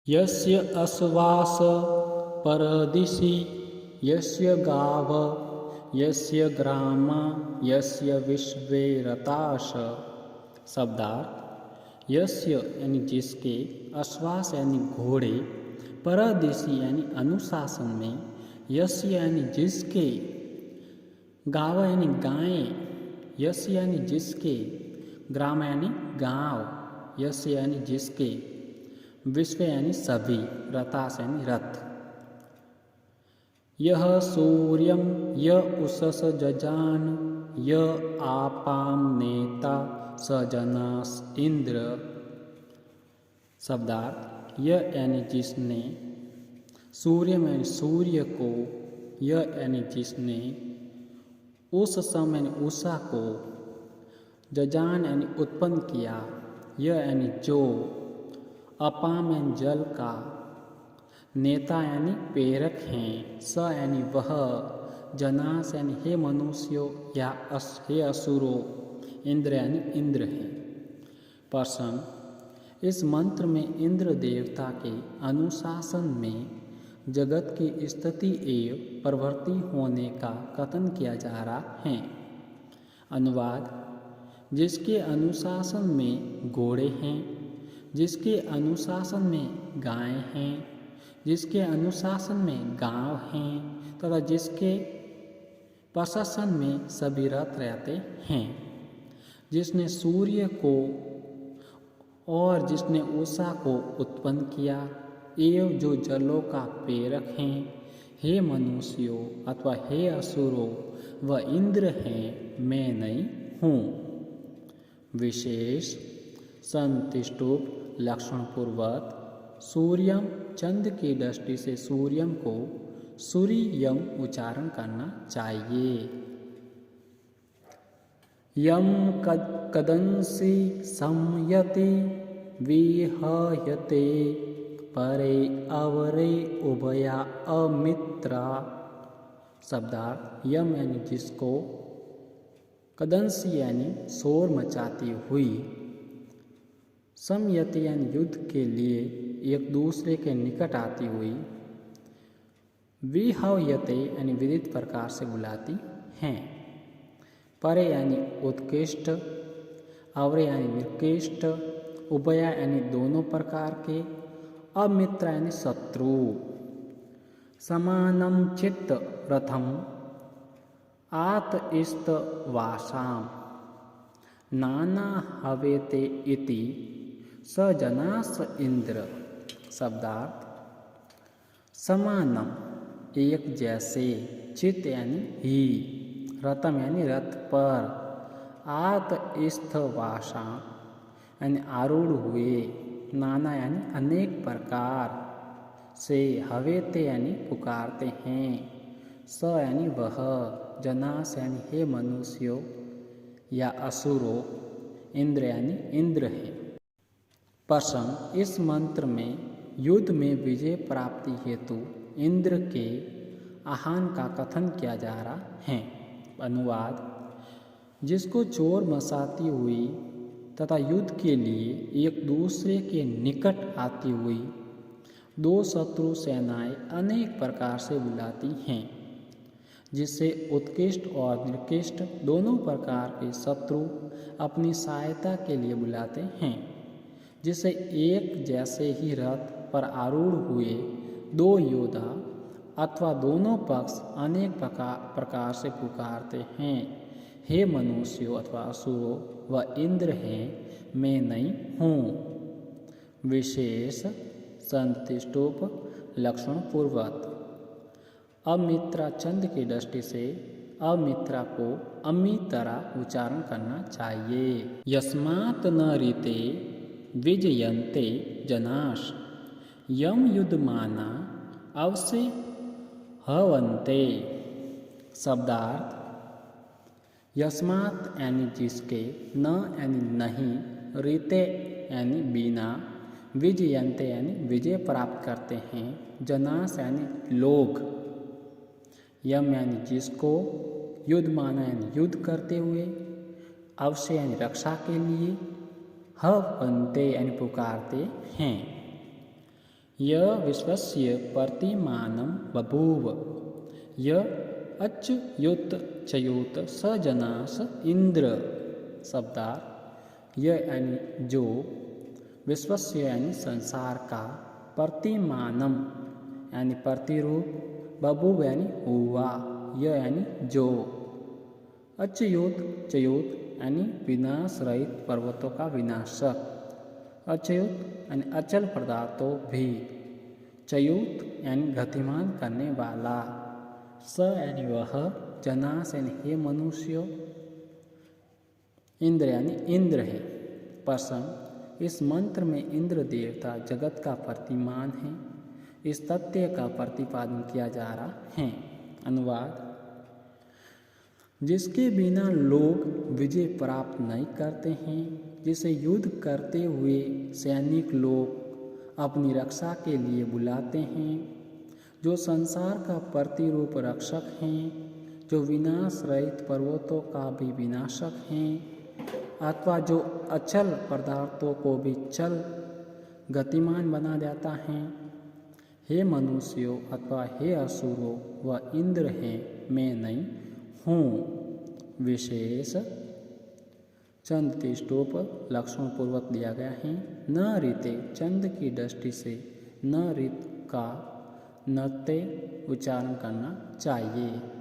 यस्य अस्वास परदिशि यस्य गाव यस्य ग्रामा यस्य विश्वे रताश। शब्दार्थ यस्य यानी जिसके, अश्वास यानी घोड़े, परदिशि यानी अनुशासन में, यस्य यानी जिसके, गाव यानी गायें, यस्य यानी जिसके, ग्राम यानी गांव, यस्य यानी जिसके, विश्व यानी सभी, रतास यानी रथ। यह सूर्यम य उषस जजान य आपाम नेता स जनास इंद्र। शब्दार्थ यह यानी जिसने, सूर्य यानी सूर्य को, यह यानी जिसने, उस समय यानी उषा को, जजान यानी उत्पन्न किया, यह यानी जो, अपाम यानी जल का, नेता यानी प्रेरक हैं, स यानी वह, जनास यानी हे मनुष्यों या हे असुरों, इंद्र यानी इंद्र है। प्रश्न, इस मंत्र में इंद्र देवता के अनुशासन में जगत की स्थिति एवं प्रवृत्ति होने का कथन किया जा रहा है। अनुवाद, जिसके अनुशासन में घोड़े हैं, जिसके अनुशासन में गायें हैं, जिसके अनुशासन में गांव हैं तथा जिसके प्रशासन में सभी रथ रहते हैं, जिसने सूर्य को और जिसने उषा को उत्पन्न किया एवं जो जलों का प्रेरक हैं, हे मनुष्यों अथवा हे असुरों, वह इंद्र हैं, मैं नहीं हूँ। विशेष संतिष्टुप लक्षणपूर्वक सूर्यम, चंद्र की दृष्टि से सूर्यम को सूर्यम उच्चारण करना चाहिए। यम कदंसी संयति विहयते परे अवरे उभया अमित्रा। शब्दार्थ यम यानी जिसको, कदंसी यानी शोर मचाती हुई, समयति यानी युद्ध के लिए एक दूसरे के निकट आती हुई, विहयते यानी विदित प्रकार से बुलाती हैं, परे यानी उत्कृष्ट, अवरे यानी निकृष्ट, उभया यानी दोनों प्रकार के, अमित्र यानी शत्रु। समानम चित्त रथम आतइस्त वासाम नाना हवेते इति स जनास इंद्र। शब्दार्थ समानम एक जैसे, चित्त यानी ही, रथम यानी रथ पर, आतइस्थ वासा यानी आरूढ़ हुए, नाना यानी अनेक प्रकार से, हवेते यानी पुकारते हैं, स यानी वह, जनास यानी हे मनुष्यों या असुरों, इंद्र यानी इंद्र है। प्रश्न, इस मंत्र में युद्ध में विजय प्राप्ति हेतु इंद्र के आह्वान का कथन किया जा रहा है। अनुवाद, जिसको चोर मचाती हुई तथा युद्ध के लिए एक दूसरे के निकट आती हुई दो शत्रु सेनाएं अनेक प्रकार से बुलाती हैं, जिससे उत्कृष्ट और निकृष्ट दोनों प्रकार के शत्रु अपनी सहायता के लिए बुलाते हैं, जिससे एक जैसे ही रथ पर आरूढ़ हुए दो योद्धा अथवा दोनों पक्ष अनेक प्रकार से पुकारते हैं, हे मनुष्यों अथवा असुरों, वह इंद्र हैं, मैं नहीं हूँ। विशेष संतिष्टुप लक्षणपूर्वक अमित्रा, चंद्र की दृष्टि से अमित्रा को अमितरा उच्चारण करना चाहिए। यस्मात् न ऋते विजयन्ते जनाश यम युद्धमाना अवसे हवन्ते। शब्दार्थ यस्मात् यानी जिसके, न यानी नहीं, ऋते यानी बिना, विजयन्ते यानी विजय प्राप्त करते हैं, जनास यानी लोग, यम यानी जिसको, युद्ध माना यानी युद्ध करते हुए, अवश्य यानी रक्षा के लिए, हवन्ते यानी पुकारते हैं। य विश्वस्य प्रतिमानं बभूव य अच्युत च्युत स जनास इंद्र। शब्दार्थ य यानी जो, विश्वस्य यानी संसार का, प्रतिमानम यानी प्रतिरूप, बभूव यानी हुआ, य यानी जो, अच्युत च्युत यानी विनाश रहित पर्वतों का विनाशक, अच्युत यानी अचल पदार्थों भी, च्युत यानी गतिमान करने वाला, स यानी वह, जनास यानी हे मनुष्यों, इंद्र यानी इंद्र है। प्रसंग, इस मंत्र में इंद्र देवता जगत का प्रतिमान है। इस तथ्य का प्रतिपादन किया जा रहा है। अनुवाद, जिसके बिना लोग विजय प्राप्त नहीं करते हैं, जिसे युद्ध करते हुए सैनिक लोग अपनी रक्षा के लिए बुलाते हैं, जो संसार का प्रतिरूप रक्षक हैं, जो विनाश रहित पर्वतों का भी विनाशक हैं, अथवा जो अचल पदार्थों को भी चल गतिमान बना देता है। हे मनुष्यों अथवा हे असुरों, वह इंद्र है, मैं नहीं हूँ। विशेष चंद तीष्टों पर लक्षण पूर्वक दिया गया है। न रीते, चंद की दृष्टि से न रीत का नते उच्चारण करना चाहिए।